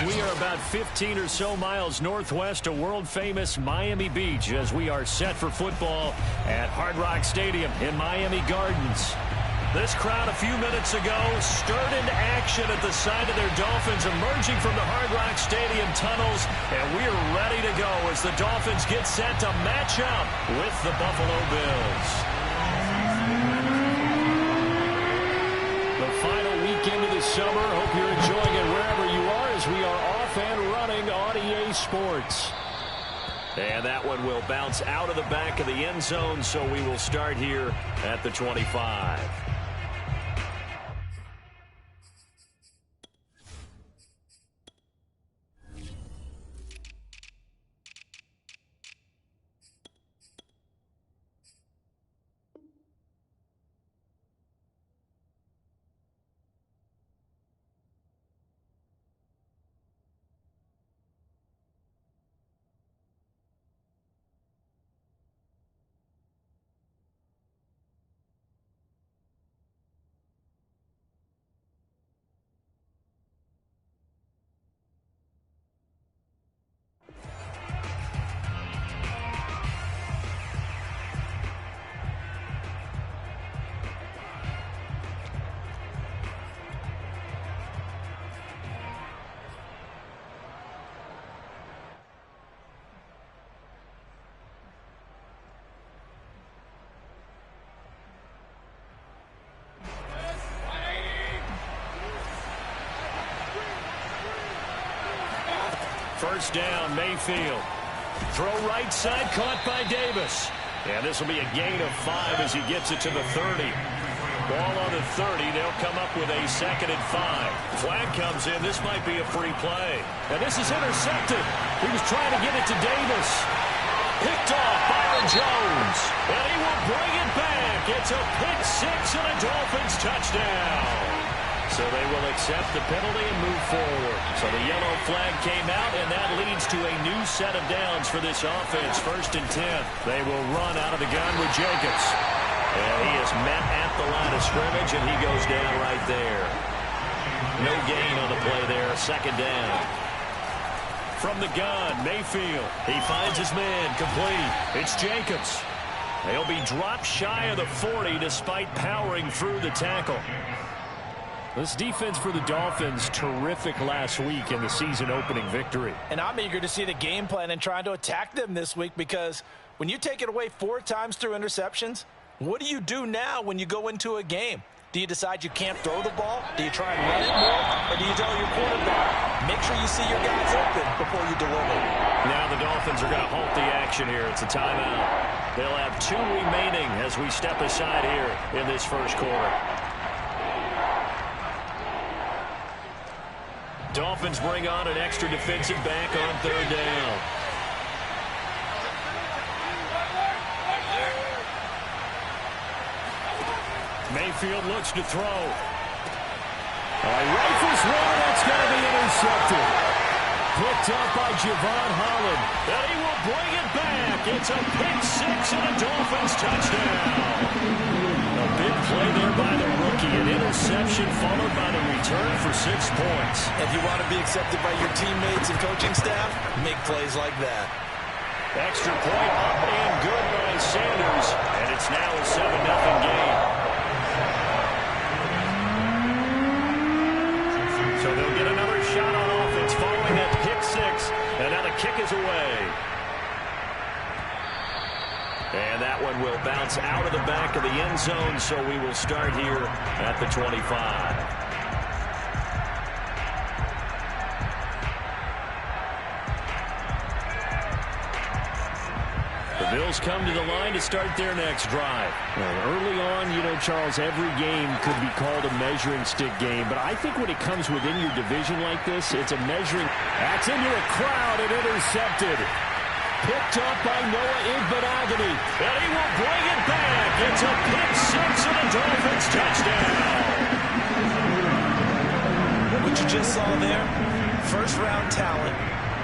we are about 15 or so miles northwest of world-famous Miami Beach as we are set for football at Hard Rock Stadium in Miami Gardens. This crowd a few minutes ago stirred into action at the sight of their Dolphins emerging from the Hard Rock Stadium tunnels, and we're ready to go as the Dolphins get set to match up with the Buffalo Bills. The final weekend of the summer. Hope you're enjoying it wherever you are as we are off and running on EA Sports. And that one will bounce out of the back of the end zone, so we will start here at the 25. First down, Mayfield. Throw right side, caught by Davis. And this will be a gain of 5 as he gets it to the 30. Ball on the 30. They'll come up with a 2nd and 5. Flag comes in. This might be a free play. And this is intercepted. He was trying to get it to Davis. Picked off Byron Jones. And he will bring it back. It's a pick 6 and a Dolphins touchdown. So they will accept the penalty and move forward. So the yellow flag came out, and that leads to a new set of downs for this offense. 1st and 10. They will run out of the gun with Jacobs. And he is met at the line of scrimmage, and he goes down right there. No gain on the play there. 2nd down. From the gun, Mayfield. He finds his man, complete. It's Jacobs. They'll be dropped shy of the 40 despite powering through the tackle. This defense for the Dolphins, terrific last week in the season-opening victory. And I'm eager to see the game plan and trying to attack them this week, because when you take it away 4 times through interceptions, what do you do now when you go into a game? Do you decide you can't throw the ball? Do you try and run it more? Or do you tell your quarterback, make sure you see your guys open before you deliver? Now the Dolphins are going to halt the action here. It's a timeout. They'll have 2 remaining as we step aside here in this first quarter. Dolphins bring on an extra defensive back on 3rd down. Mayfield looks to throw. Rifles one. That's going to be intercepted. Picked up by Javon Holland. And he will bring it back. It's a pick 6 and a Dolphins touchdown. A big play there by the rookie. An interception followed by the return for 6 points. If you want to be accepted by your teammates and coaching staff, make plays like that. Extra point up and good by Sanders. And it's now a 7-0 game. So they'll get another shot on offense following that pick 6. And now the kick is away. And that one will bounce out of the back of the end zone, so we will start here at the 25. The Bills come to the line to start their next drive. Well, early on, you know, Charles, every game could be called a measuring stick game, but I think when it comes within your division like this, it's a measuring. That's into a crowd and intercepted. Picked up by Noah Igbenogany. And he will bring it back. It's a pick 6 and a Dolphins touchdown. What you just saw there, first-round talent,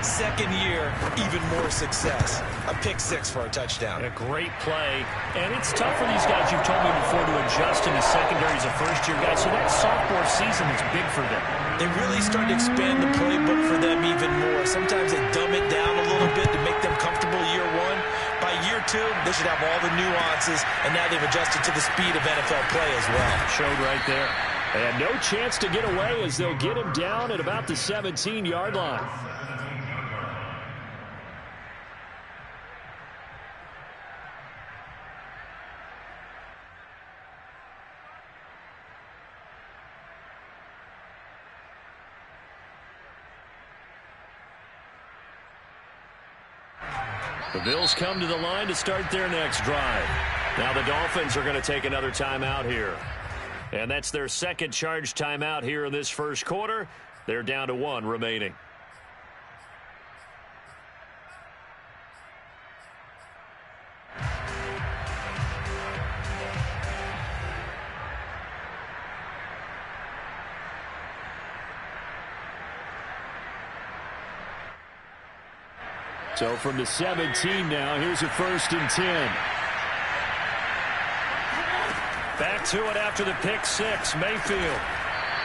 Second year, even more success. A pick six for a touchdown. A great play. And it's tough for these guys, you've told me before, to adjust in the secondary as a first-year guy. So that sophomore season is big for them. They really start to expand the playbook for them even more. Sometimes they dumb it down a little bit to make them comfortable year one. By year two, they should have all the nuances, and now they've adjusted to the speed of NFL play as well. Showed right there. And no chance to get away as they'll get him down at about the 17-yard line. The Bills come to the line to start their next drive. Now the Dolphins are going to take another timeout here. And that's their second charge timeout here in this first quarter. They're down to one remaining. So from the 17 now, here's a 1st and 10. Back to it after the pick six. Mayfield.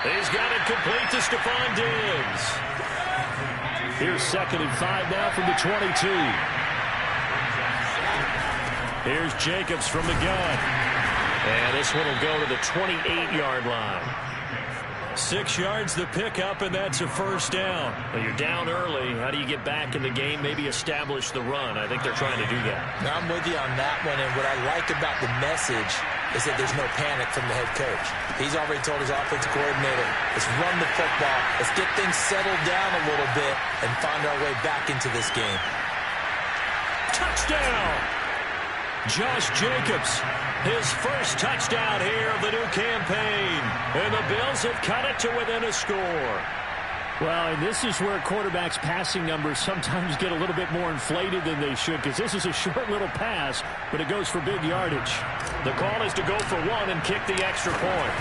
He's got it complete to Stephon Diggs. Here's 2nd and 5 now from the 22. Here's Jacobs from the gun. And this one will go to the 28-yard line. 6 yards the pickup, and that's a 1st down. Well, you're down early. How do you get back in the game? Maybe establish the run. I think they're trying to do that. Now, I'm with you on that one, and what I like about the message is that there's no panic from the head coach. He's already told his offensive coordinator, let's run the football, let's get things settled down a little bit and find our way back into this game. Touchdown! Josh Jacobs, his first touchdown here of the new campaign. And the Bills have cut it to within a score. Well, and this is where quarterbacks' passing numbers sometimes get a little bit more inflated than they should, because this is a short little pass, but it goes for big yardage. The call is to go for one and kick the extra point.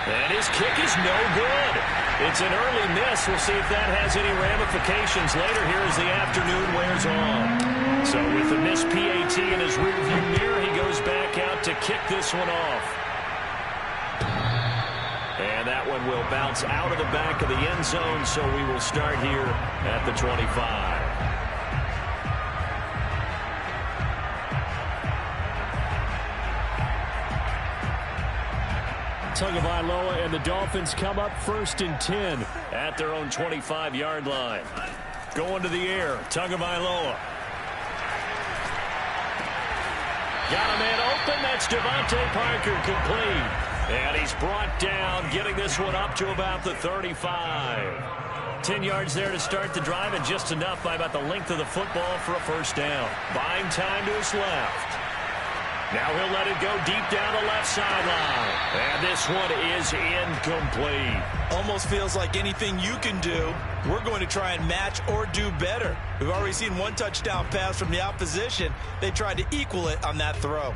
And his kick is no good. It's an early miss. We'll see if that has any ramifications later here as the afternoon wears on. So with the missed PAT in his rearview mirror, he goes back out to kick this one off. And that one will bounce out of the back of the end zone, so we will start here at the 25. Tagovailoa and the Dolphins come up 1st and 10 at their own 25-yard line. Going to the air, Tagovailoa. Got a man open. That's Devontae Parker complete. And he's brought down, getting this one up to about the 35. 10 yards there to start the drive, and just enough by about the length of the football for a 1st down. Buying time to his left. Now he'll let it go deep down the left sideline. And this one is incomplete. Almost feels like anything you can do, we're going to try and match or do better. We've already seen one touchdown pass from the opposition. They tried to equal it on that throw.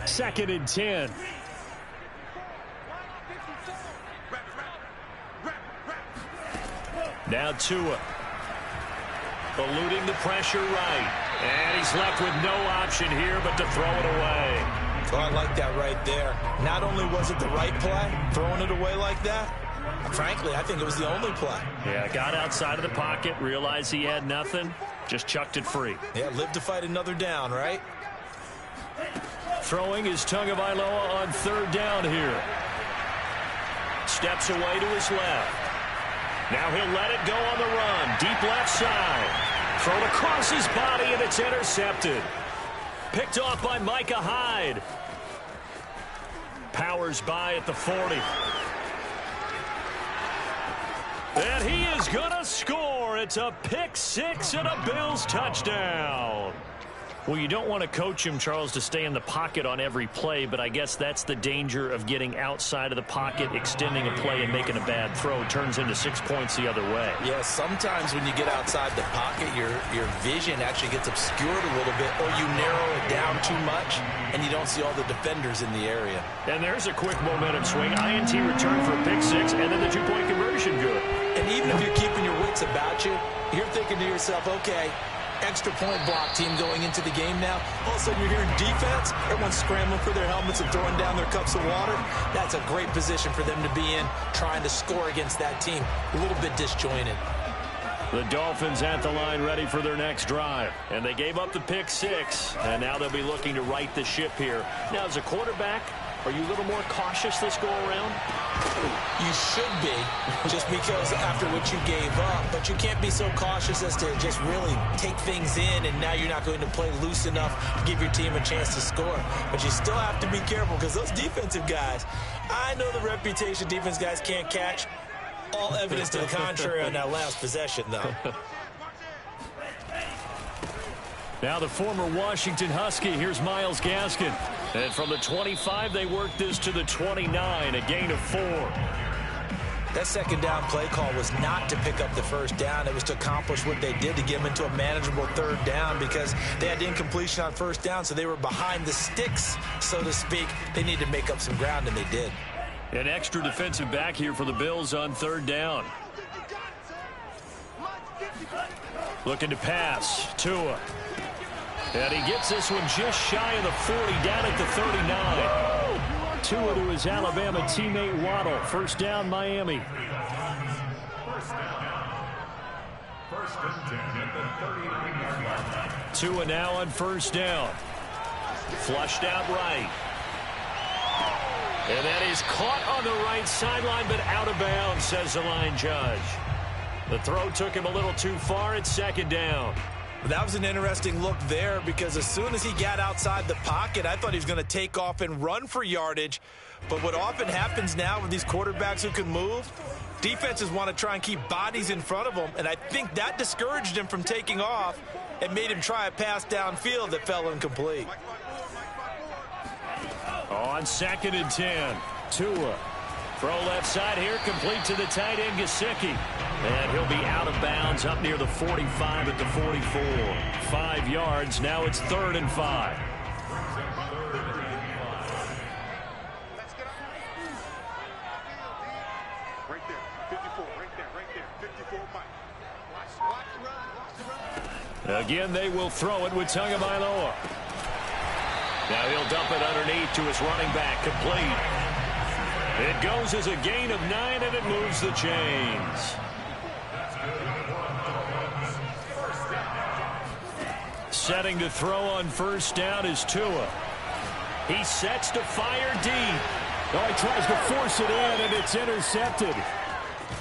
Second and 10. Now Tua. Eluding the pressure right. And he's left with no option here but to throw it away. Oh, I like that right there. Not only was it the right play, throwing it away like that, frankly, I think it was the only play. Yeah, got outside of the pocket, realized he had nothing, just chucked it free. Yeah, live to fight another down, right? Throwing is Tagovailoa on 3rd down here. Steps away to his left. Now he'll let it go on the run. Deep left side. Thrown across his body, and it's intercepted. Picked off by Micah Hyde. Powers by at the 40. And he is going to score. It's a pick six and a Bills touchdown. Well, you don't want to coach him, Charles, to stay in the pocket on every play, but I guess that's the danger of getting outside of the pocket, extending a play, and making a bad throw. It turns into 6 points the other way. Yeah, sometimes when you get outside the pocket, your vision actually gets obscured a little bit, or you narrow it down too much, and you don't see all the defenders in the area. And there's a quick momentum swing. INT return for a pick six, and then the two-point conversion good. And even if you're keeping your wits about you, you're thinking to yourself, okay, extra point block team going into the game now. All of a sudden you're hearing defense. Everyone's scrambling for their helmets and throwing down their cups of water. That's a great position for them to be in, trying to score against that team. A little bit disjointed. The Dolphins at the line ready for their next drive. And they gave up the pick six, and now they'll be looking to right the ship here. Now, as a quarterback, are you a little more cautious this go-around? You should be, just because after what you gave up. But you can't be so cautious as to just really take things in, and now you're not going to play loose enough to give your team a chance to score. But you still have to be careful, because those defensive guys, I know the reputation defense guys can't catch. All evidence to the contrary on that last possession, though. Now the former Washington Husky. Here's Myles Gaskin. And from the 25, they work this to the 29, a gain of 4. That second down play call was not to pick up the first down. It was to accomplish what they did to get them into a manageable third down, because they had incompletion on first down, so they were behind the sticks, so to speak. They needed to make up some ground, and they did. An extra defensive back here for the Bills on third down. Looking to pass. Tua. And he gets this one just shy of the 40, down at the 39. Tua to his Alabama teammate Waddle. First down, Miami. First and 10 at the 39. Tua now on first down. Flushed out right. And that is caught on the right sideline, but out of bounds, says the line judge. The throw took him a little too far. It's second down. That was an interesting look there, because as soon as he got outside the pocket, I thought he was going to take off and run for yardage. But what often happens now with these quarterbacks who can move, defenses want to try and keep bodies in front of them, and I think that discouraged him from taking off and made him try a pass downfield that fell incomplete. On second and 10, Tua. Throw left side here, complete to the tight end, Gesicki. And he'll be out of bounds up near the 45 at the 44. 5 yards, now it's 3rd and 5. Right there, 54, right there, 54, Mike. Again, they will throw it with Tagovailoa. Now he'll dump it underneath to his running back, complete. It goes as a gain of 9, and it moves the chains. Setting to throw on first down is Tua. He sets to fire deep. Oh, he tries to force it in, and it's intercepted.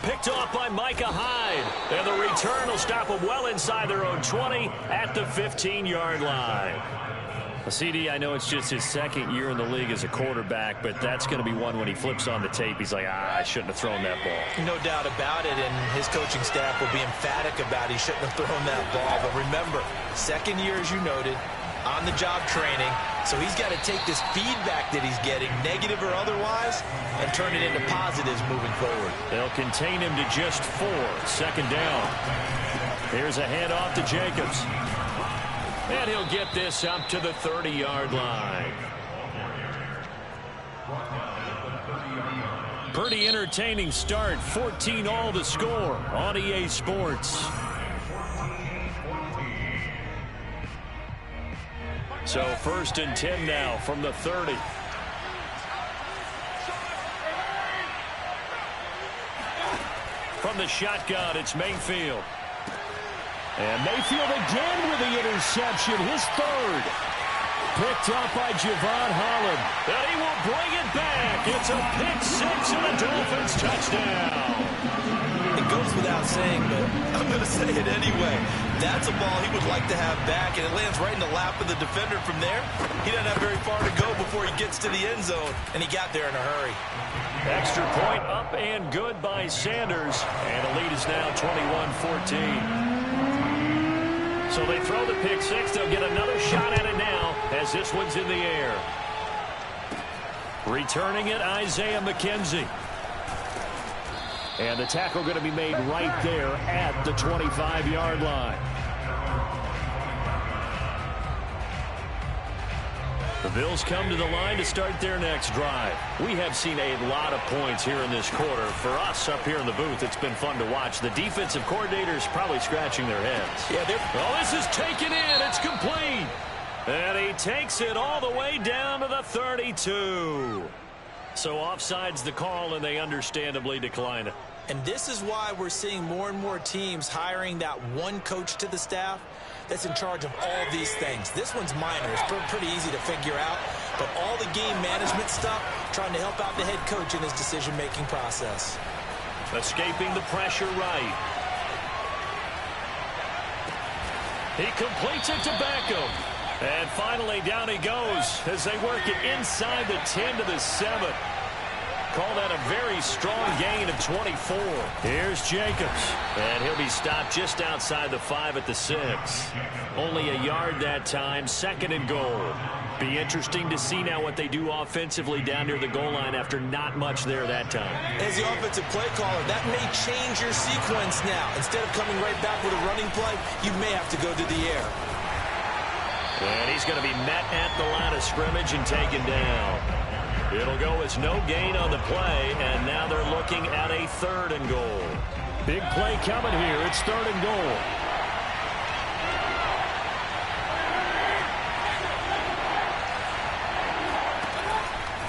Picked off by Micah Hyde. And the return will stop them well inside their own 20 at the 15-yard line. CD, I know it's just his second year in the league as a quarterback, but that's going to be one when he flips on the tape. He's like, I shouldn't have thrown that ball. No doubt about it, and his coaching staff will be emphatic about he shouldn't have thrown that ball. But remember, second year, as you noted, on-the-job training, so he's got to take this feedback that he's getting, negative or otherwise, and turn it into positives moving forward. They'll contain him to just 4. Second down. Here's a handoff to Jacobs. And he'll get this up to the 30-yard line. Pretty entertaining start. 14-all the score on EA Sports. So 1st and 10 now from the 30. From the shotgun, it's Mayfield. And Mayfield again with the interception, his 3rd. Picked up by Javon Holland. And he will bring it back. It's a pick 6 and a Dolphins touchdown. It goes without saying, but I'm going to say it anyway. That's a ball he would like to have back, and it lands right in the lap of the defender from there. He doesn't have very far to go before he gets to the end zone, and he got there in a hurry. Extra point up and good by Sanders. And the lead is now 21-14. So they throw the pick 6. They'll get another shot at as this one's in the air. Returning it, Isaiah McKenzie. And the tackle going to be made right there at the 25-yard line. The Bills come to the line to start their next drive. We have seen a lot of points here in this quarter. For us up here in the booth, it's been fun to watch. The defensive coordinators probably scratching their heads. Yeah, oh, this is taken in. It's complete. And he takes it all the way down to the 32. So offside's the call, and they understandably decline it. And this is why we're seeing more and more teams hiring that one coach to the staff that's in charge of all these things. This one's minor. It's pretty easy to figure out. But all the game management stuff, trying to help out the head coach in his decision-making process. Escaping the pressure right. He completes it to Beckham. And finally, down he goes as they work it inside the 10 to the 7. Call that a very strong gain of 24. Here's Jacobs. And he'll be stopped just outside the 5 at the 6. Only a yard that time, 2nd and goal. Be interesting to see now what they do offensively down near the goal line after not much there that time. As the offensive play caller, that may change your sequence now. Instead of coming right back with a running play, you may have to go to the air. And he's going to be met at the line of scrimmage and taken down. It'll go as no gain on the play, and now they're looking at a 3rd and goal. Big play coming here. It's 3rd and goal.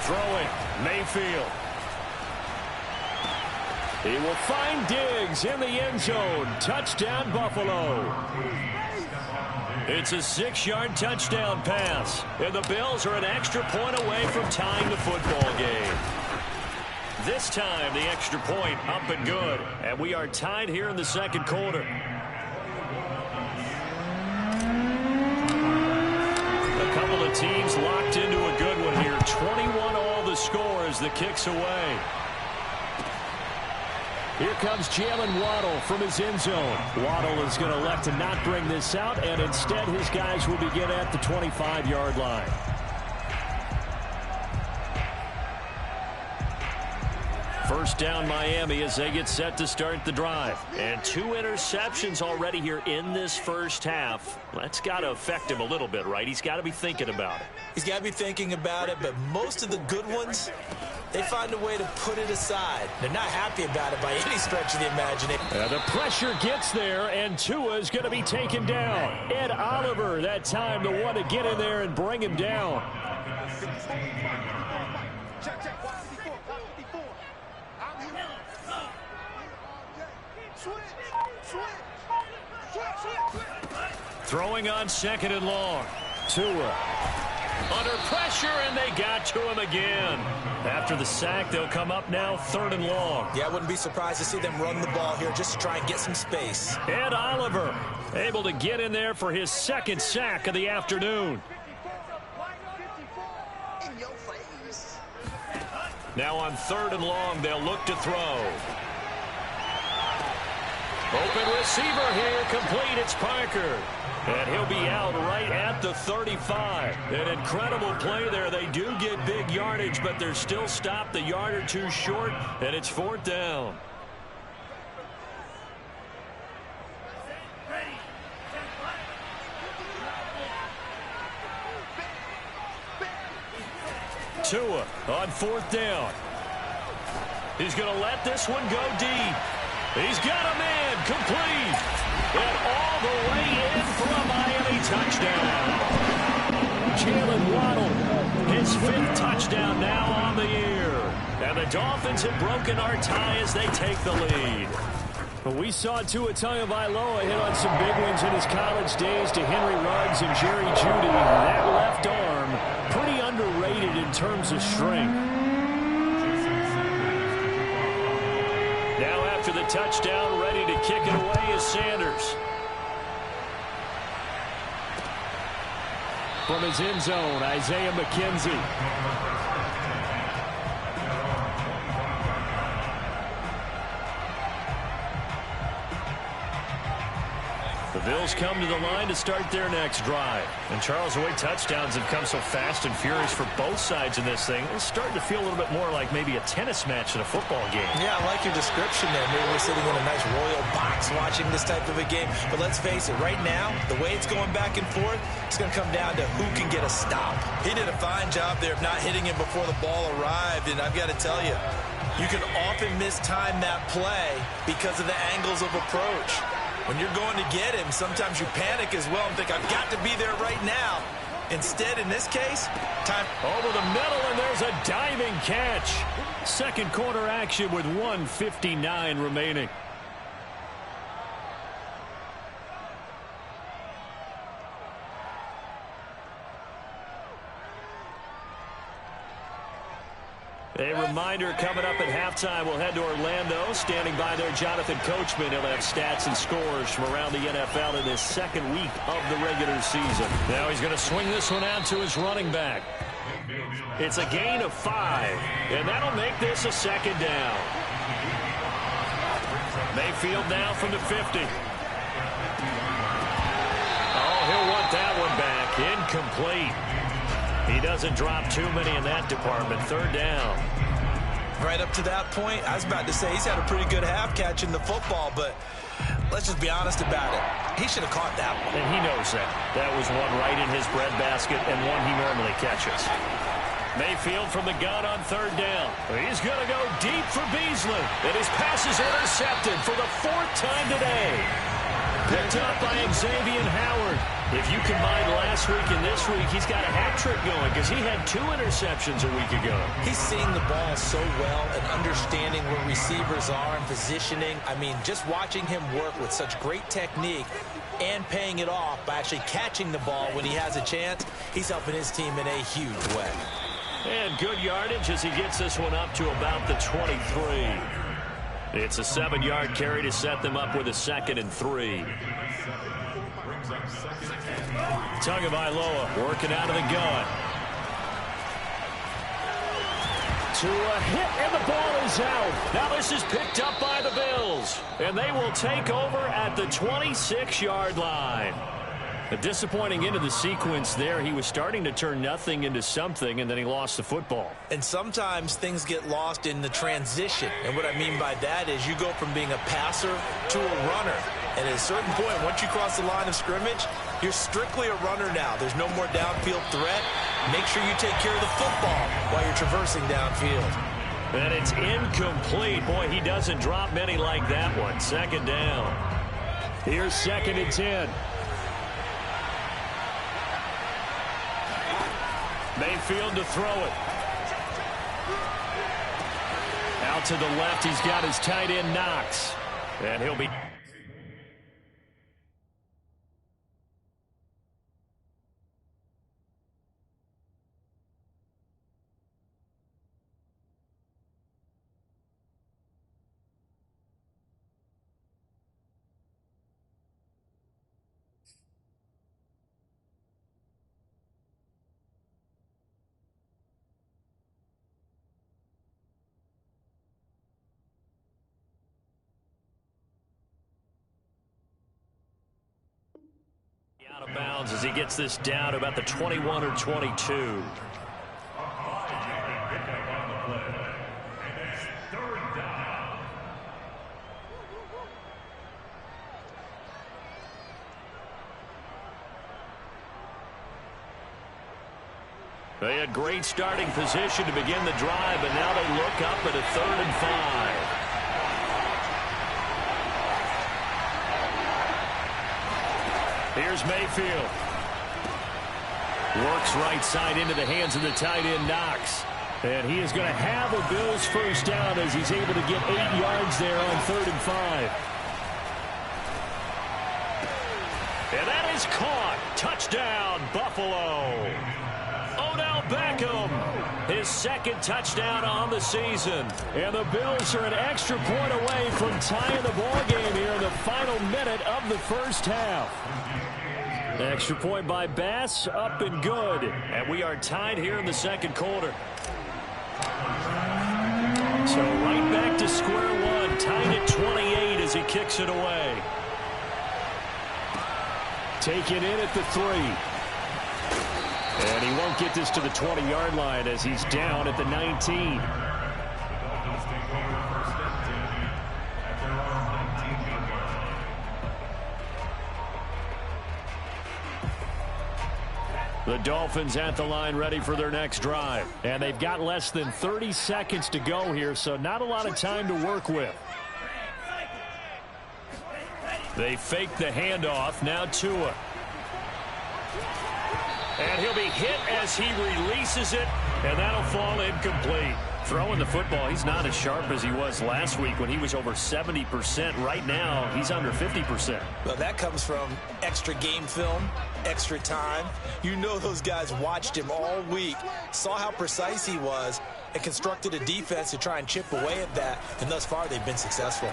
Throwing, Mayfield. He will find Diggs in the end zone. Touchdown, Buffalo. It's a 6-yard touchdown pass. And the Bills are an extra point away from tying the football game. This time, the extra point up and good. And we are tied here in the 2nd quarter. A couple of teams locked into a good one here. 21 all the score as the kick's away. Here comes Jalen Waddle from his end zone. Waddle is going to elect to not bring this out, and instead his guys will begin at the 25-yard line. First down Miami as they get set to start the drive. And 2 interceptions already here in this first half. That's got to affect him a little bit, right? He's got to be thinking about it. He's got to be thinking about it, but most of the good ones, they find a way to put it aside. They're not happy about it by any stretch of the imagination. The pressure gets there, and Tua is going to be taken down. Ed Oliver, that time, the one to get in there and bring him down. Throwing on 2nd and long. Tua under pressure, and they got to him again. After the sack, they'll come up now 3rd and long. Yeah, I wouldn't be surprised to see them run the ball here just to try and get some space. Ed Oliver able to get in there for his 2nd sack of the afternoon. Now on 3rd and long, they'll look to throw. Open receiver here, complete. It's Parker. And he'll be out right at the 35. An incredible play there. They do get big yardage, but they're still stopped a yard or 2 short, and it's 4th down. Tua on 4th down. He's going to let this one go deep. He's got a man, complete. And all the way in for a Miami touchdown. Jalen Waddle, his 5th touchdown now on the year. And the Dolphins have broken our tie as they take the lead. Well, we saw Tua Tagovailoa hit on some big ones in his college days to Henry Ruggs and Jerry Jeudy. That left arm, pretty underrated in terms of strength. Now after the touchdown, ready to kick it away is Sanders. From his end zone, Isaiah McKenzie. The Bills Bengals come to the line to start their next drive. And Charles, the way touchdowns have come so fast and furious for both sides in this thing, it's starting to feel a little bit more like maybe a tennis match in a football game. Yeah, I like your description there. Maybe we're sitting in a nice royal box watching this type of a game. But let's face it, right now, the way it's going back and forth, it's going to come down to who can get a stop. He did a fine job there of not hitting him before the ball arrived. And I've got to tell you, you can often mistime that play because of the angles of approach. When you're going to get him, sometimes you panic as well and think, I've got to be there right now. Instead, in this case, time over the middle, and there's a diving catch. Second quarter action with 1:59 remaining. A reminder coming up at halftime, we'll head to Orlando. Standing by there, Jonathan Coachman. He'll have stats and scores from around the NFL in this second week of the regular season. Now he's going to swing this one out to his running back. It's a gain of 5, and that'll make this a second down. Mayfield now from the 50. Oh, he'll want that one back. Incomplete. He doesn't drop too many in that department. Third down. Right up to that point, I was about to say he's had a pretty good half catching the football, but let's just be honest about it. He should have caught that one. And he knows that. That was one right in his breadbasket and one he normally catches. Mayfield from the gun on third down. He's going to go deep for Beasley. And his pass is intercepted for the 4th time today. Picked up by Xavier Howard. If you combine last week and this week, he's got a hat trick going because he had 2 interceptions a week ago. He's seeing the ball so well and understanding where receivers are and positioning. I mean, just watching him work with such great technique and paying it off by actually catching the ball when he has a chance, he's helping his team in a huge way. And good yardage as he gets this one up to about the 23. It's a 7-yard carry to set them up with a 2nd and 3. Tagovailoa working out of the gun. To a hit, and the ball is out. Now this is picked up by the Bills, and they will take over at the 26-yard line. A disappointing end of the sequence there. He was starting to turn nothing into something, and then he lost the football. And sometimes things get lost in the transition. And what I mean by that is you go from being a passer to a runner. And at a certain point, once you cross the line of scrimmage, you're strictly a runner now. There's no more downfield threat. Make sure you take care of the football while you're traversing downfield. And it's incomplete. Boy, he doesn't drop many like that one. Second down. Here's 2nd and 10. Mayfield to throw it. Out to the left, he's got his tight end Knox. And he'll be... out of bounds as he gets this down to about the 21 or 22. They had great starting position to begin the drive, but now they look up at a 3rd and 5. Here's Mayfield. Works right side into the hands of the tight end Knox. And he is going to have a Bills first down as he's able to get 8 yards there on 3rd and 5. And that is caught. Touchdown, Buffalo. Odell Beckham, his 2nd touchdown on the season. And the Bills are an extra point away from tying the ball game here in the final minute of the first half. Extra point by Bass, up and good. And we are tied here in the 2nd quarter. So right back to square one, tied at 28 as he kicks it away. Taken in at the 3. And he won't get this to the 20-yard line as he's down at the 19. The Dolphins at the line ready for their next drive. And they've got less than 30 seconds to go here, so not a lot of time to work with. They fake the handoff. Now Tua. And he'll be hit as he releases it, and that'll fall incomplete. Throwing the football, he's not as sharp as he was last week when he was over 70%. Right now, he's under 50%. Well, that comes from extra game film, extra time. You know those guys watched him all week, saw how precise he was, and constructed a defense to try and chip away at that, and thus far they've been successful.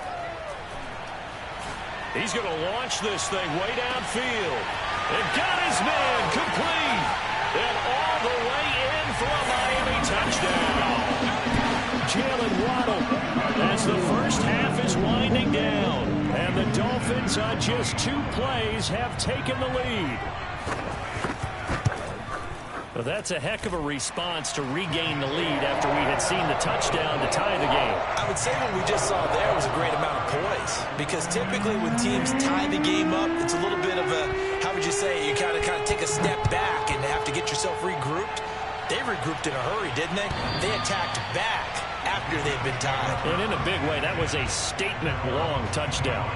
He's going to launch this thing way downfield. And got his man complete. And all the way in for a Miami touchdown. Jalen Waddle as the first half is winding down. And the Dolphins on just 2 plays have taken the lead. Well, that's a heck of a response to regain the lead after we had seen the touchdown to tie the game. I would say what we just saw there was a great amount of poise, because typically when teams tie the game up, it's a little bit of a, how would you say, you kind of take a step back and have to get yourself regrouped. They regrouped in a hurry, didn't they? They attacked back after they'd been tied. And in a big way, that was a statement-long touchdown.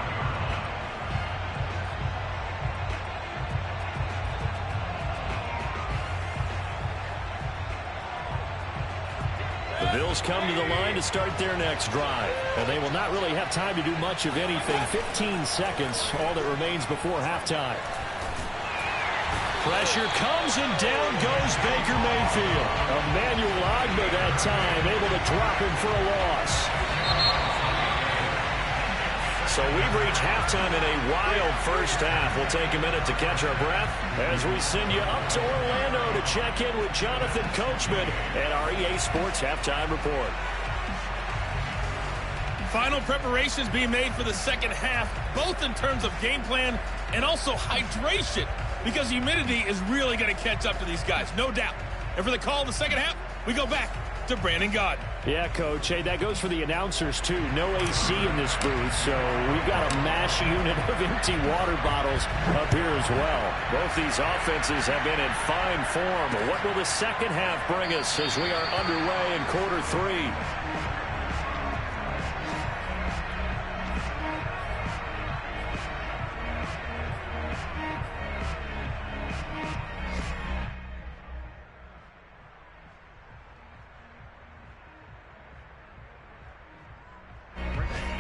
The Bills come to the line to start their next drive. And they will not really have time to do much of anything. 15 seconds, all that remains before halftime. Pressure comes and down goes Baker Mayfield. Emmanuel Agba that time, able to drop him for a loss. So we've reached halftime in a wild first half. We'll take a minute to catch our breath as we send you up to Orlando to check in with Jonathan Coachman at our EA Sports Halftime Report. Final preparations being made for the second half, both in terms of game plan and also hydration, because humidity is really going to catch up to these guys, no doubt. And for the call in the second half, we go back to Brandon Gaudin. Yeah, Coach. Hey, that goes for the announcers, too. No AC in this booth, so we've got a mash unit of empty water bottles up here as well. Both these offenses have been in fine form. What will the second half bring us as we are underway in quarter 3?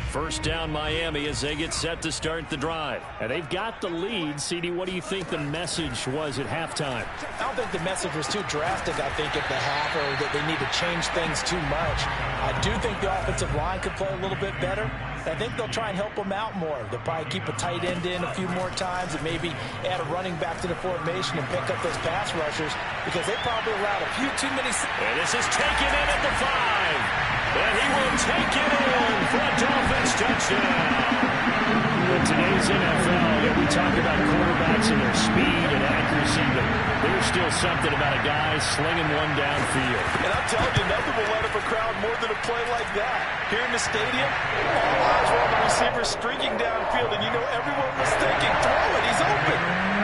First down Miami as they get set to start the drive. And they've got the lead. CD, what do you think the message was at halftime? I don't think the message was too drastic, I think, at the half, or that they need to change things too much. I do think the offensive line could play a little bit better. I think they'll try and help them out more. They'll probably keep a tight end in a few more times and maybe add a running back to the formation and pick up those pass rushers, because they probably allowed a few too many. And this is taken in at the 5. And he will take it in for a Dolphins touchdown. In today's NFL, we talk about quarterbacks and their speed and accuracy, but there's still something about a guy slinging one downfield. And I'm telling you, nothing will light up a crowd more than a play like that. Here in the stadium, all eyes were on the receiver streaking downfield, and you know everyone was thinking, throw it, he's open.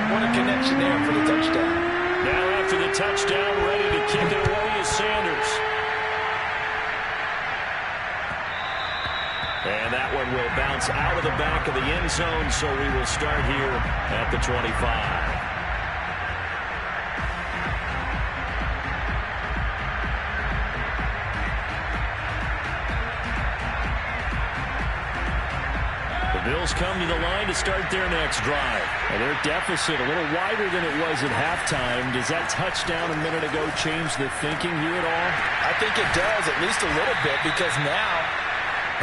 What a connection there for the touchdown. Now after the touchdown, ready to kick it away is Sanders. And that one will bounce out of the back of the end zone, so we will start here at the 25. The Bills come to the line to start their next drive. And their deficit a little wider than it was at halftime. Does that touchdown a minute ago change the thinking here at all? I think it does, at least a little bit, because now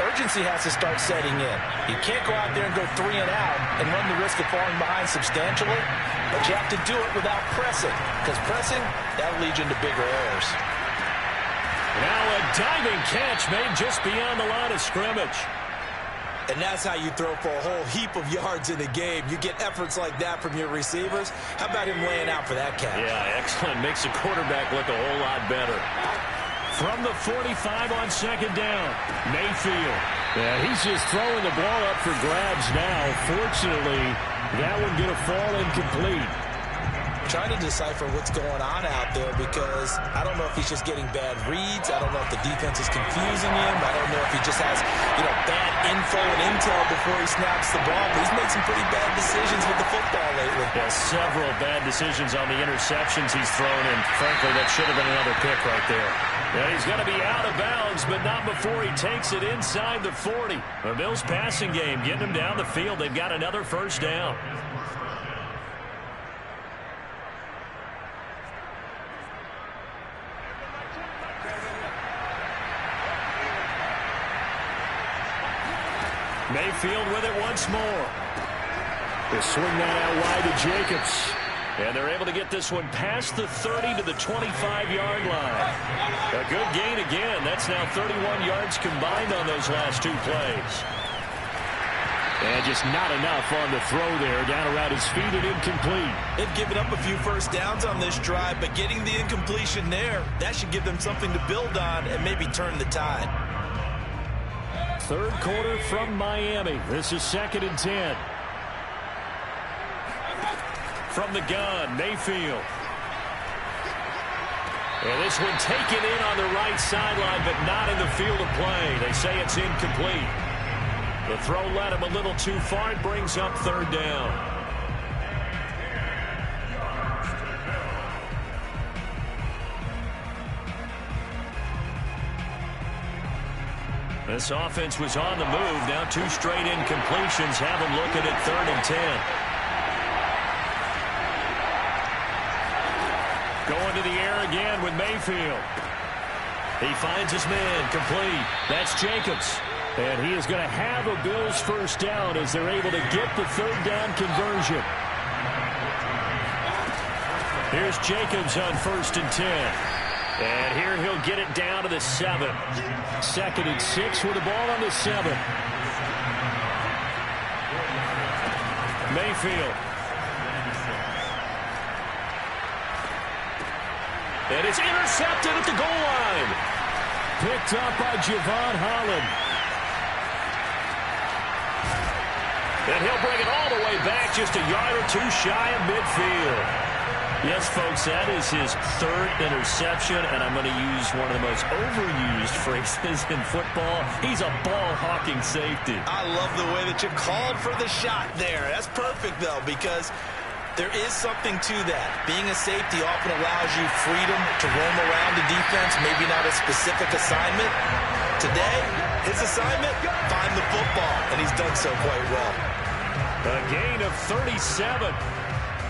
urgency has to start setting in. You can't go out there and go 3 and out and run the risk of falling behind substantially, but you have to do it without pressing, because pressing, that'll lead you into bigger errors. Now a diving catch made just beyond the line of scrimmage. And that's how you throw for a whole heap of yards in a game. You get efforts like that from your receivers. How about him laying out for that catch? Yeah, excellent. Makes the quarterback look a whole lot better. From the 45 on second down, Mayfield. Yeah, he's just throwing the ball up for grabs now. Fortunately, that one going to fall incomplete. Trying to decipher what's going on out there because I don't know if he's just getting bad reads. I don't know if the defense is confusing him. I don't know if he just has, bad info and intel before he snaps the ball. But he's made some pretty bad decisions with the football lately. Yeah, several bad decisions on the interceptions he's thrown, and frankly, that should have been another pick right there. Yeah, he's going to be out of bounds, but not before he takes it inside the 40. The Bills passing game getting him down the field. They've got another first down. Mayfield with it once more. They swing that out wide to Jacobs. And they're able to get this one past the 30 to the 25-yard line. A good gain again. That's now 31 yards combined on those last two plays. And just not enough on the throw there. Down around his feet and incomplete. They've given up a few first downs on this drive, but getting the incompletion there, that should give them something to build on and maybe turn the tide. Third quarter from Miami. This is 2nd and 10. From the gun, Mayfield. And this one taken in on the right sideline, but not in the field of play. They say it's incomplete. The throw led him a little too far. It brings up third down. This offense was on the move. Now two straight incompletions have them looking at 3rd and 10. Going to the air again with Mayfield. He finds his man complete. That's Jacobs. And he is going to have a Bills first down as they're able to get the third down conversion. Here's Jacobs on 1st and 10. And here he'll get it down to the 7. 2nd and 6 with the ball on the 7. Mayfield. And it's intercepted at the goal line. Picked up by Javon Holland. And he'll bring it all the way back, just a yard or two shy of midfield. Yes, folks, that is his 3rd interception, and I'm going to use one of the most overused phrases in football. He's a ball-hawking safety. I love the way that you called for the shot there. That's perfect, though, because there is something to that. Being a safety often allows you freedom to roam around the defense, maybe not a specific assignment. Today, his assignment, find the football, and he's done so quite well. A gain of 37.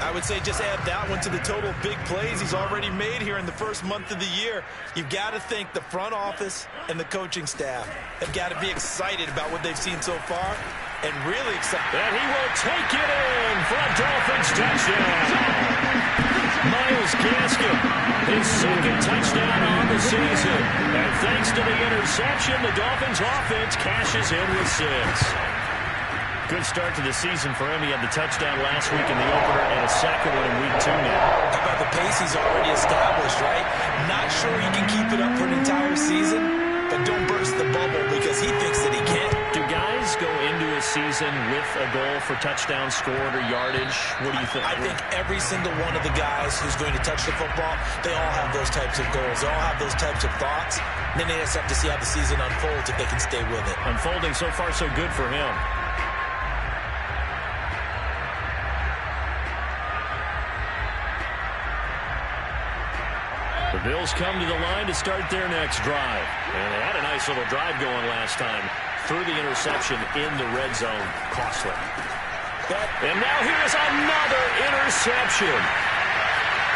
I would say just add that one to the total big plays he's already made here in the first month of the year. You've got to think the front office and the coaching staff have got to be excited about what they've seen so far and really excited. And he will take it in for a Dolphins touchdown. Myles Gaskin, his 2nd touchdown on the season. And thanks to the interception, the Dolphins offense cashes in with 6. Good start to the season for him. He had the touchdown last week in the opener and a second one in week 2 now. How about the pace he's already established, right? Not sure he can keep it up for an entire season, but don't burst the bubble because he thinks that he can. Do guys go into a season with a goal for touchdown scored or yardage? What do you think? I think every single one of the guys who's going to touch the football, they all have those types of goals. They all have those types of thoughts. And then they just have to see how the season unfolds if they can stay with it. Unfolding so far so good for him. The Bills come to the line to start their next drive. And they had a nice little drive going last time. Through the interception in the red zone. Costly. And now here's another interception.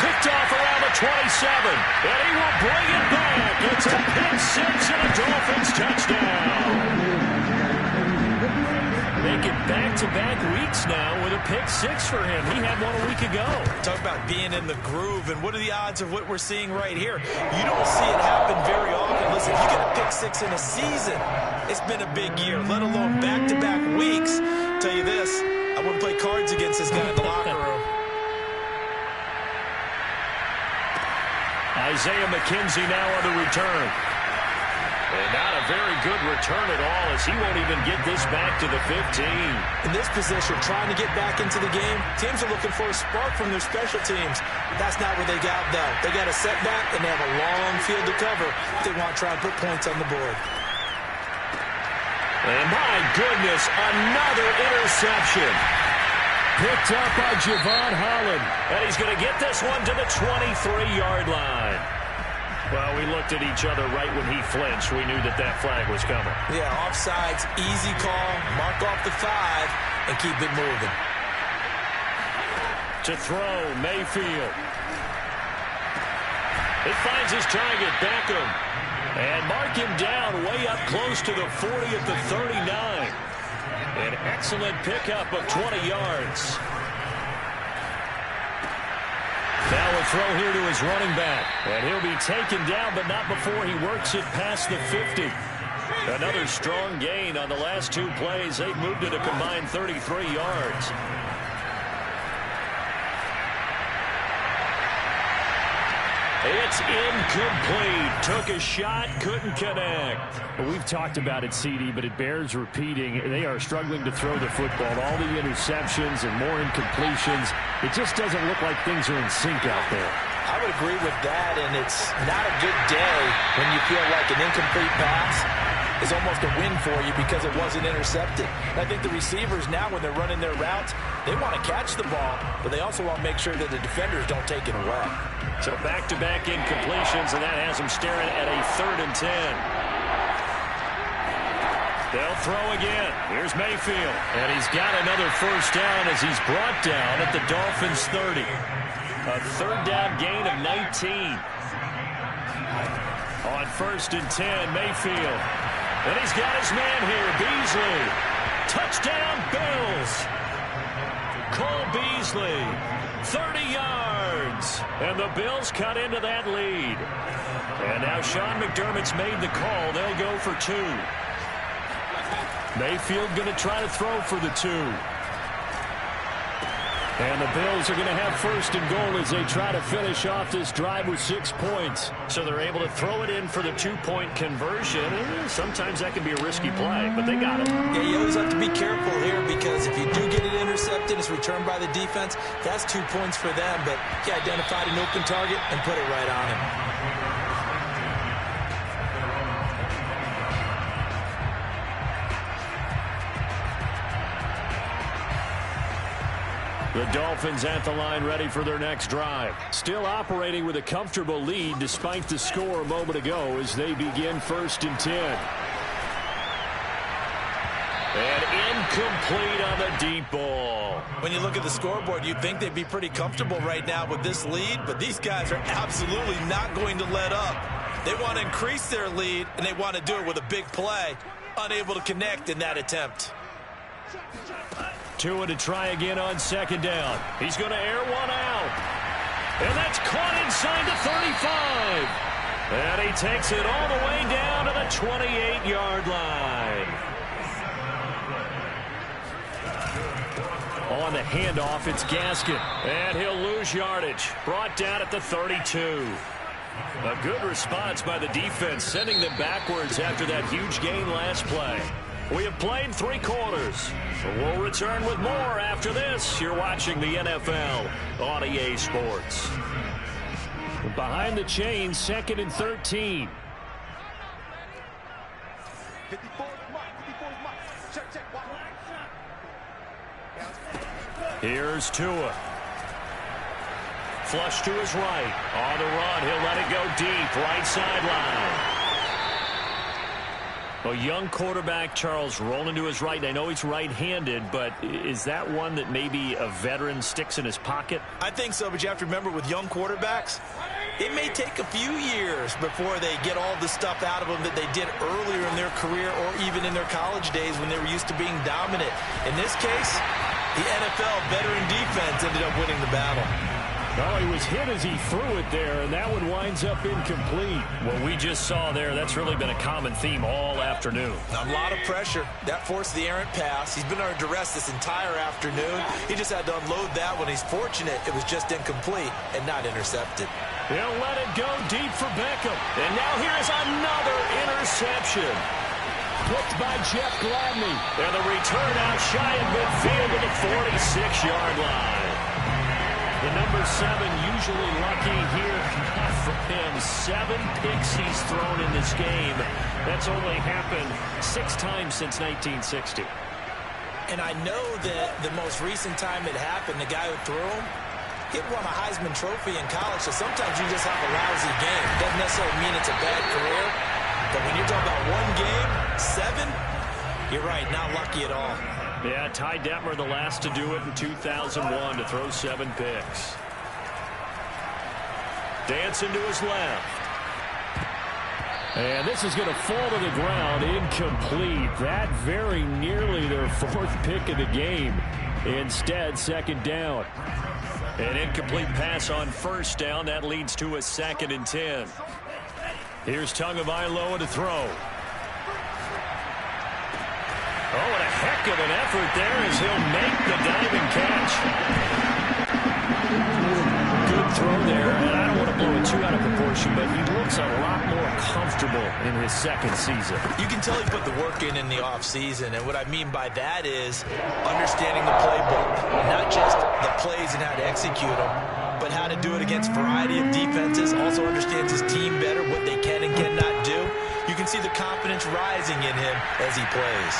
Picked off around the 27. And he will bring it back. It's a pick 6 and a Dolphins touchdown. Making back-to-back weeks now with a pick 6 for him. He had one a week ago. Talk about being in the groove, and what are the odds of what we're seeing right here? You don't see it happen very often. Listen, if you get a pick 6 in a season, It's been a big year, let alone back-to-back weeks. Tell you this, I wouldn't play cards against this guy in the locker room. Isaiah McKenzie now on the return. And not a very good return at all, as he won't even get this back to the 15. In this position, trying to get back into the game, teams are looking for a spark from their special teams. But that's not what they got, though. They got a setback, and they have a long field to cover if they want to try and put points on the board. And my goodness, another interception. Picked up by Javon Holland. And he's going to get this one to the 23-yard line. Well, we looked at each other right when he flinched. We knew that that flag was coming. Yeah, offsides, easy call, mark off the 5, and keep it moving. To throw, Mayfield. It finds his target, Beckham. And mark him down way up close to the 40 at the 39. An excellent pickup of 20 yards. Now a throw here to his running back. And he'll be taken down, but not before he works it past the 50. Another strong gain on the last 2 plays. They've moved it a combined 33 yards. It's incomplete. Took a shot, couldn't connect. Well, we've talked about it, CD, but it bears repeating. They are struggling to throw the football. All the interceptions and more incompletions. It just doesn't look like things are in sync out there. I would agree with that, and it's not a good day when you feel like an incomplete pass is almost a win for you because it wasn't intercepted. And I think the receivers now, when they're running their routes, they want to catch the ball, but they also want to make sure that the defenders don't take it away. So back-to-back incompletions, and that has them staring at a 3rd and 10. They'll throw again. Here's Mayfield. And he's got another first down as he's brought down at the Dolphins' 30. A 3rd down gain of 19. On 1st and 10, Mayfield. And he's got his man here, Beasley. Touchdown, Bills. Cole Beasley, 30 yards. And the Bills cut into that lead. And now Sean McDermott's made the call. They'll go for 2. Mayfield going to try to throw for the 2. And the Bills are going to have 1st and goal as they try to finish off this drive with 6 points. So they're able to throw it in for the 2-point conversion. Sometimes that can be a risky play, but they got it. Yeah, you always have to be careful here because if you do get it intercepted, it's returned by the defense. That's 2 points for them, but he identified an open target and put it right on him. The Dolphins at the line ready for their next drive. Still operating with a comfortable lead despite the score a moment ago as they begin 1st and 10. And incomplete on the deep ball. When you look at the scoreboard, you'd think they'd be pretty comfortable right now with this lead, but these guys are absolutely not going to let up. They want to increase their lead, and they want to do it with a big play. Unable to connect in that attempt. Tua to try again on 2nd down. He's going to air one out. And that's caught inside the 35. And he takes it all the way down to the 28-yard line. On the handoff, it's Gaskin. And he'll lose yardage. Brought down at the 32. A good response by the defense, sending them backwards after that huge gain last play. We have played 3 quarters. We'll return with more after this. You're watching the NFL on EA Sports. Behind the chains, 2nd and 13. 54 mark. Check. Here's Tua. Flush to his right. On the run, he'll let it go deep. Right sideline. A young quarterback, Charles, rolling to his right. I know he's right-handed, but is that one that maybe a veteran sticks in his pocket? I think so, but you have to remember with young quarterbacks, it may take a few years before they get all the stuff out of them that they did earlier in their career or even in their college days when they were used to being dominant. In this case, the NFL veteran defense ended up winning the battle. Oh, he was hit as he threw it there, and that one winds up incomplete. What we just saw there, that's really been a common theme all afternoon. A lot of pressure. That forced the errant pass. He's been under duress this entire afternoon. He just had to unload that one. He's fortunate it was just incomplete and not intercepted. He'll let it go deep for Beckham. And now here's another interception. Picked by Jeff Gladney. And the return out shy of midfield to the 46-yard line. The number 7 usually lucky here. Not for him. 7 picks he's thrown in this game. That's only happened 6 times since 1960. And I know that the most recent time it happened, the guy who threw him, he won a Heisman Trophy in college, so sometimes you just have a lousy game. Doesn't necessarily mean it's a bad career. But when you're talking about one game, 7, you're right, not lucky at all. Yeah, Ty Detmer, the last to do it in 2001, to throw 7 picks. Dancing to his left. And this is going to fall to the ground, incomplete. That very nearly their 4th pick of the game. Instead, 2nd down. An incomplete pass on 1st down. That leads to a 2nd and 10. Here's Tagovailoa to throw. Oh, and a heck of an effort there as he'll make the diving catch. Good throw there, and I don't want to blow it too out of proportion, but he looks a lot more comfortable in his 2nd season. You can tell he put the work in the offseason, and what I mean by that is understanding the playbook, not just the plays and how to execute them, but how to do it against a variety of defenses, also understands his team better, what they can and cannot do. You can see the confidence rising in him as he plays.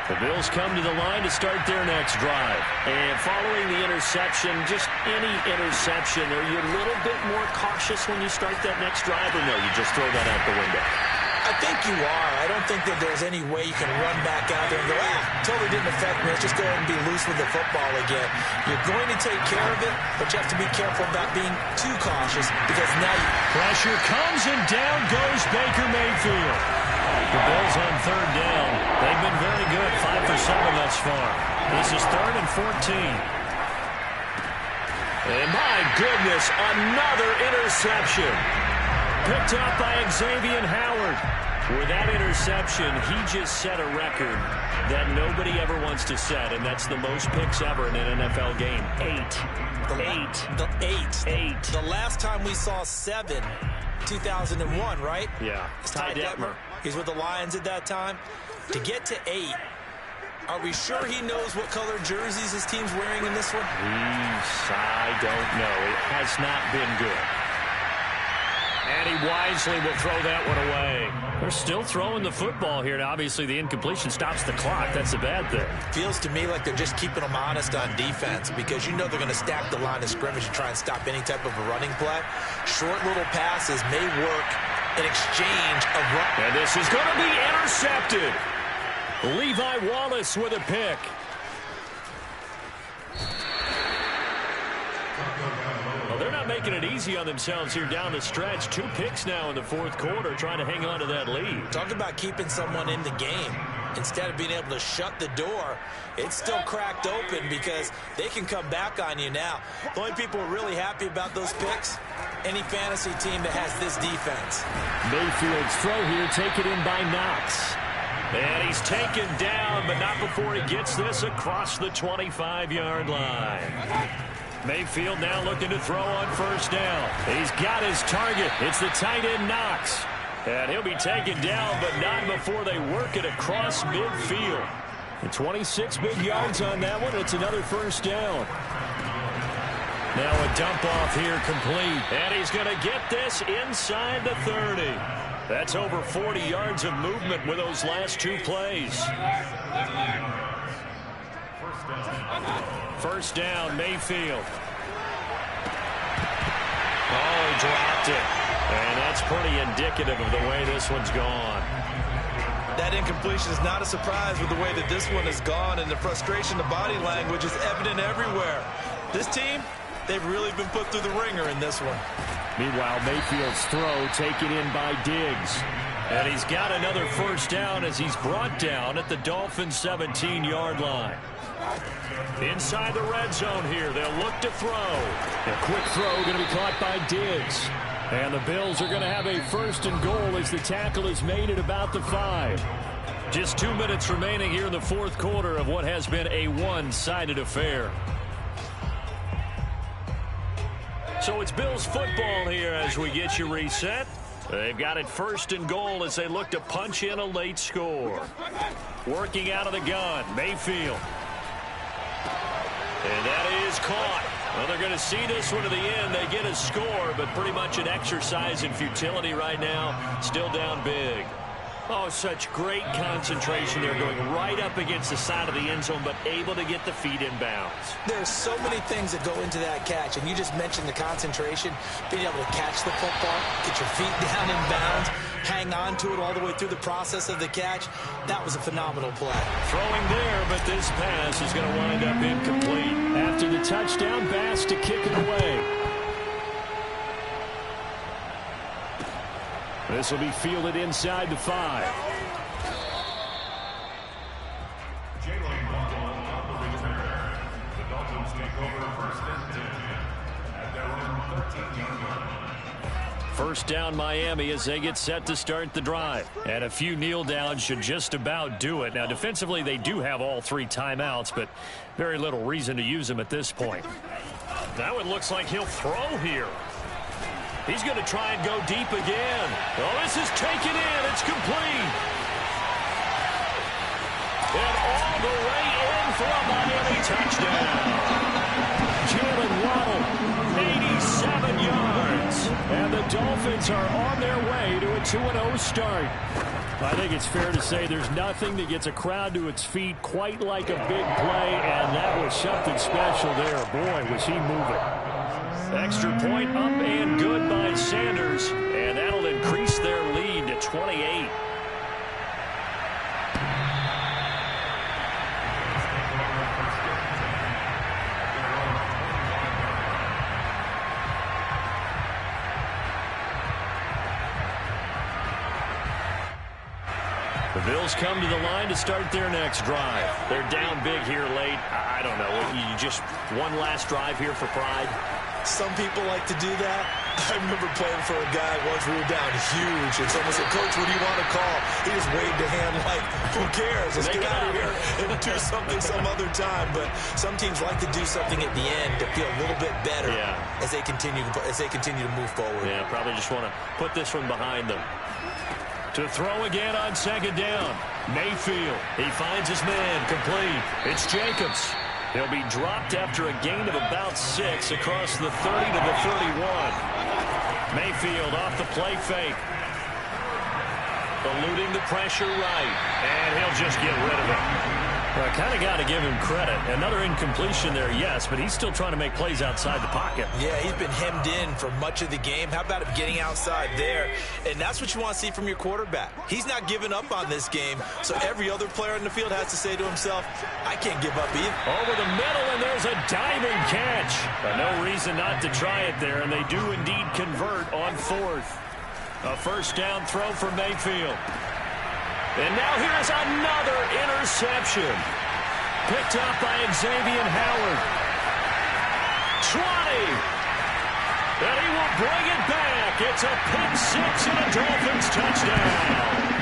The Bills come to the line to start their next drive. And following the interception, just any interception, are you a little bit more cautious when you start that next drive, or no, you just throw that out the window? I think you are. I don't think that there's any way you can run back out there and go, totally didn't affect me. Let's just go ahead and be loose with the football again. You're going to take care of it, but you have to be careful about being too cautious because now pressure comes and down goes Baker Mayfield. The Bills on 3rd down. They've been very good, 5 for 7 thus far. This is 3rd and 14. And my goodness, another interception. Picked up by Xavier Howard. With that interception, he just set a record that nobody ever wants to set, and that's the most picks ever in an NFL game. 8. The last time we saw 7, 2001, right? Yeah. It's Ty Detmer. He's with the Lions at that time. To get to 8, are we sure he knows what color jerseys his team's wearing in this one? I don't know. It has not been good. And he wisely will throw that one away. They're still throwing the football here. Now, obviously, the incompletion stops the clock. That's a bad thing. Feels to me like they're just keeping them honest on defense because you know they're going to stack the line of scrimmage and try and stop any type of a running play. Short little passes may work in exchange of run. And this is going to be intercepted. Levi Wallace with a pick. Well, they're not making it easy on themselves here down the stretch. 2 picks now in the 4th quarter, trying to hang on to that lead. Talk about keeping someone in the game. Instead of being able to shut the door, it's still cracked open because they can come back on you now. The only people who are really happy about those picks, any fantasy team that has this defense. Mayfield's throw here taken in by Knox. And he's taken down, but not before he gets this across the 25-yard line. Mayfield now looking to throw on 1st down. He's got his target. It's the tight end Knox. And he'll be taken down, but not before they work it across midfield. And 26 big yards on that one. It's another 1st down. Now a dump off here complete. And he's going to get this inside the 30. That's over 40 yards of movement with those last 2 plays. 1st down, Mayfield. Oh, he dropped it. And that's pretty indicative of the way this one's gone. That incompletion is not a surprise with the way that this one has gone, and the frustration, the body language is evident everywhere. This team, they've really been put through the ringer in this one. Meanwhile, Mayfield's throw taken in by Diggs. And he's got another first down as he's brought down at the Dolphins' 17-yard line. Inside the red zone here, they'll look to throw. A quick throw going to be caught by Diggs. And the Bills are going to have a first and goal as the tackle is made at about the 5. Just 2 minutes remaining here in the fourth quarter of what has been a one-sided affair. So it's Bills football here as we get you reset. They've got it first and goal as they look to punch in a late score. Working out of the gun, Mayfield. And that is caught. Well, they're going to see this one to the end. They get a score, but pretty much an exercise in futility right now. Still down big. Oh, such great concentration there, going right up against the side of the end zone, but able to get the feet in bounds. There's so many things that go into that catch, and you just mentioned the concentration, being able to catch the football, get your feet down in bounds, hang on to it all the way through the process of the catch. That was a phenomenal play. Throwing there, but this pass is going to wind up incomplete. After the touchdown, Bass to kick it away. This will be fielded inside the 5. First down Miami as they get set to start the drive. And a few kneel downs should just about do it. Now defensively they do have all 3 timeouts, but very little reason to use them at this point. That one looks like he'll throw here. He's going to try and go deep again. Oh, this is taken in. It's complete. And all the way in for a Miami touchdown. Jalen Waddle, 87 yards. and the Dolphins are on their way to a 2-0 start. I think it's fair to say there's nothing that gets a crowd to its feet quite like a big play, and that was something special there. Boy, was he moving. Extra point up and good by Sanders, and that'll increase their lead to 28. The Bills come to the line to start their next drive. They're down big here late. I don't know. You just one last drive here for pride? Some people like to do that. I remember playing for a guy once. We were down huge, and someone said, "Coach, what do you want to call?" He just waved a hand like, "Who cares? Let's get out of here and do something some other time." But some teams like to do something at the end to feel a little bit better as they continue to move forward. Yeah, probably just want to put this one behind them. To throw again on second down. Mayfield. He finds his man. Complete. It's Jacobs. He'll be dropped after a gain of about 6 across the 30 to the 31. Mayfield off the play fake. Eluding the pressure right. And he'll just get rid of it. Well, I kind of got to give him credit. Another incompletion there, yes, but he's still trying to make plays outside the pocket. Yeah, he's been hemmed in for much of the game. How about him getting outside there? And that's what you want to see from your quarterback. He's not giving up on this game, so every other player in the field has to say to himself, I can't give up either. Over the middle, and there's a diving catch. But no reason not to try it there, and they do indeed convert on 4th. A first down throw for Mayfield. And now here's another interception. Picked up by Xavier Howard. 20. And he will bring it back. It's a pick 6 and a Dolphins touchdown.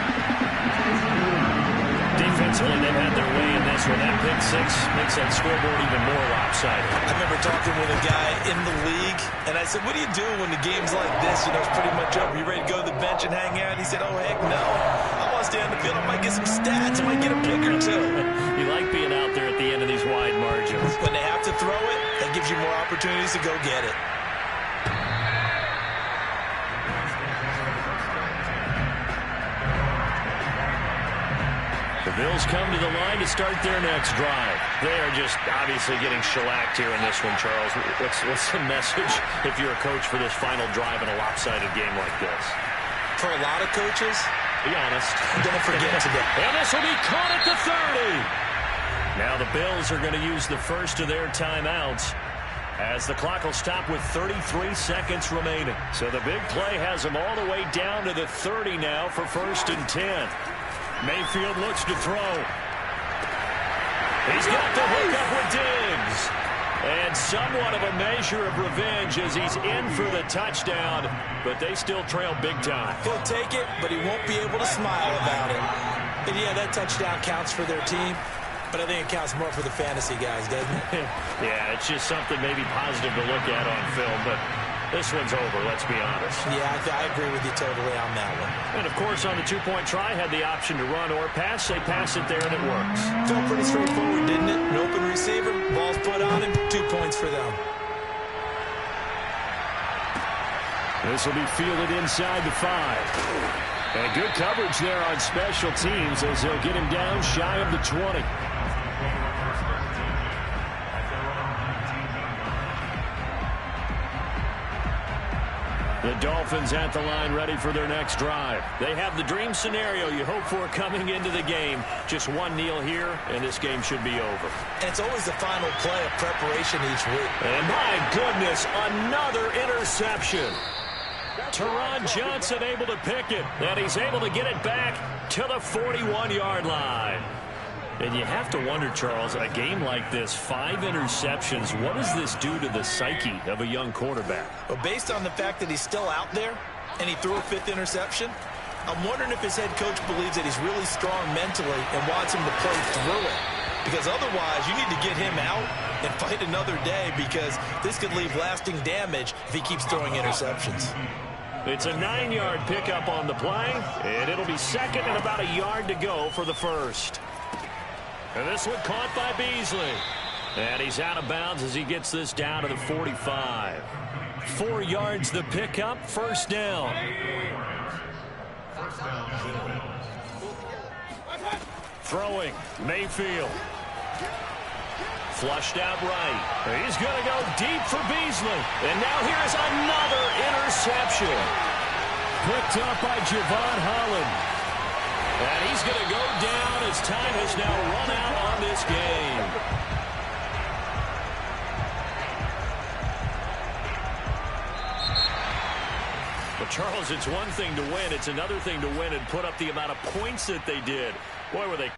Defensively, they've had their way in this one. That pick 6 makes that scoreboard even more lopsided. I remember talking with a guy in the league, and I said, what do you do when the game's like this? You know, it's pretty much over. You ready to go to the bench and hang out? He said, oh, heck no. I want to stay on the field. I might get some stats. I might get a pick or two. You like being out there at the end of these wide margins. When they have to throw it, that gives you more opportunities to go get it. The Bills come to the line to start their next drive. They are just obviously getting shellacked here in this one, Charles. What's the message if you're a coach for this final drive in a lopsided game like this? For a lot of coaches, be honest. Don't forget today. And this will be caught at the 30. Now the Bills are going to use the first of their timeouts. as the clock will stop with 33 seconds remaining. So the big play has him all the way down to the 30 now for 1st and 10. Mayfield looks to throw. He's got the hook up with Diggs. And somewhat of a measure of revenge as he's in for the touchdown, but they still trail big time. He'll take it, but he won't be able to smile about it. And yeah, that touchdown counts for their team, but I think it counts more for the fantasy guys, doesn't it? Yeah, it's just something maybe positive to look at on film, but this one's over, let's be honest. Yeah, I agree with you totally on that one. And, of course, on the two-point try, had the option to run or pass. They pass it there, and it works. Felt pretty straightforward, didn't it? An open receiver, ball's put on him, 2 points for them. This will be fielded inside the 5. And good coverage there on special teams as they'll get him down shy of the 20. The Dolphins at the line ready for their next drive. They have the dream scenario you hope for coming into the game. Just one kneel here, and this game should be over. And it's always the final play of preparation each week. And my goodness, another interception. Teron Johnson able to pick it, and he's able to get it back to the 41-yard line. And you have to wonder, Charles, a game like this, 5 interceptions, what does this do to the psyche of a young quarterback? Well, based on the fact that he's still out there and he threw a 5th interception, I'm wondering if his head coach believes that he's really strong mentally and wants him to play through it. Because otherwise, you need to get him out and fight another day, because this could leave lasting damage if he keeps throwing interceptions. It's a 9-yard pickup on the play, and it'll be 2nd and about a yard to go for the 1st. And this one caught by Beasley. And he's out of bounds as he gets this down to the 45. 4 yards the pickup, 1st down. Throwing, Mayfield. Flushed out right. He's going to go deep for Beasley. And now here's another interception. Picked up by Javon Holland. And he's going to go down as time has now run out on this game. But, Charles, it's one thing to win. It's another thing to win and put up the amount of points that they did. Boy, were they